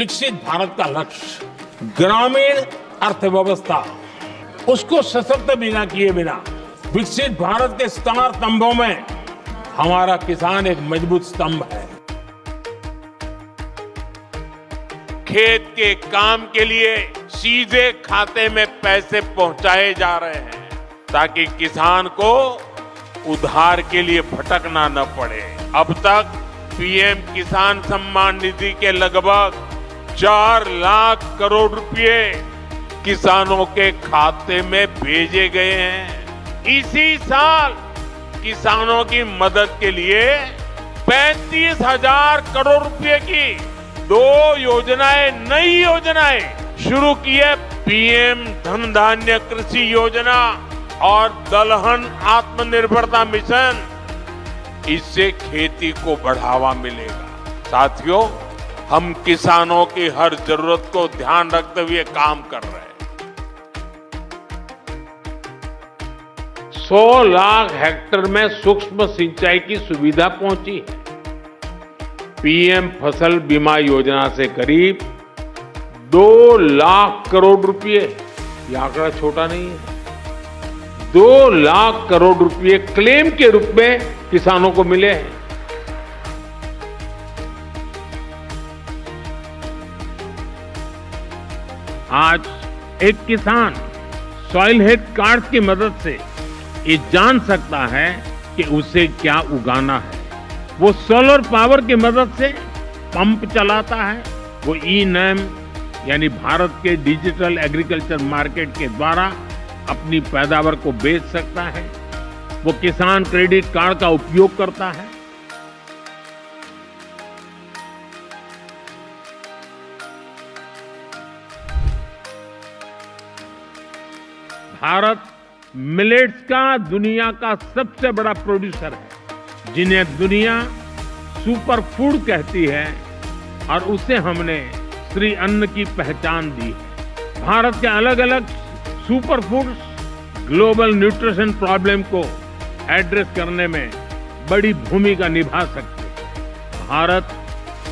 विकसित भारत का लक्ष्य, ग्रामीण अर्थव्यवस्था, उसको सशक्त बिना किए बिना विकसित भारत के 4 स्तंभों में हमारा किसान एक मजबूत स्तंभ है। खेत के काम के लिए सीधे खाते में पैसे पहुंचाए जा रहे हैं ताकि किसान को उधार के लिए भटकना न पड़े। अब तक पीएम किसान सम्मान निधि के लगभग 4 लाख करोड़ रुपए किसानों के खाते में भेजे गए हैं। इसी साल किसानों की मदद के लिए 35,000 करोड़ रुपए की 2 योजनाएं, नई योजनाएं शुरू की है। पीएम धन धान्य कृषि योजना और दलहन आत्मनिर्भरता मिशन, इससे खेती को बढ़ावा मिलेगा। साथियों, हम किसानों की हर जरूरत को ध्यान रखते हुए काम कर रहे हैं। 100 लाख हेक्टेयर में सूक्ष्म सिंचाई की सुविधा पहुंची है। पीएम फसल बीमा योजना से करीब 2 लाख करोड़ रुपए, ये आंकड़ा छोटा नहीं है, 2 लाख करोड़ रुपए क्लेम के रूप में किसानों को मिले हैं। आज एक किसान सॉइल हेल्थ कार्ड की मदद से ये जान सकता है कि उसे क्या उगाना है। वो सोलर पावर की मदद से पंप चलाता है। वो ई-नैम यानी भारत के डिजिटल एग्रीकल्चर मार्केट के द्वारा अपनी पैदावार को बेच सकता है। वो किसान क्रेडिट कार्ड का उपयोग करता है। भारत मिलेट्स का दुनिया का सबसे बड़ा प्रोड्यूसर है, जिन्हें दुनिया सुपर फूड कहती है, और उसे हमने श्री अन्न की पहचान दी है। भारत के अलग अलग super foods global nutrition problem को एड्रेस करने में बड़ी भूमिका निभा सकते हैं। भारत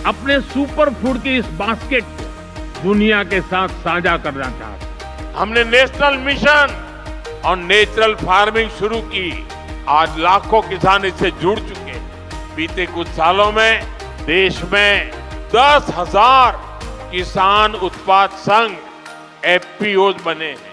अपने सुपर फूड की इस बास्केट को दुनिया के साथ साझा करना चाहता है। हमने नेशनल मिशन और नेचुरल फार्मिंग शुरू की। आज लाखों किसान इससे जुड़ चुके हैं। बीते कुछ सालों में देश में 10,000 किसान उत्पाद संघ एफपीओज बने हैं।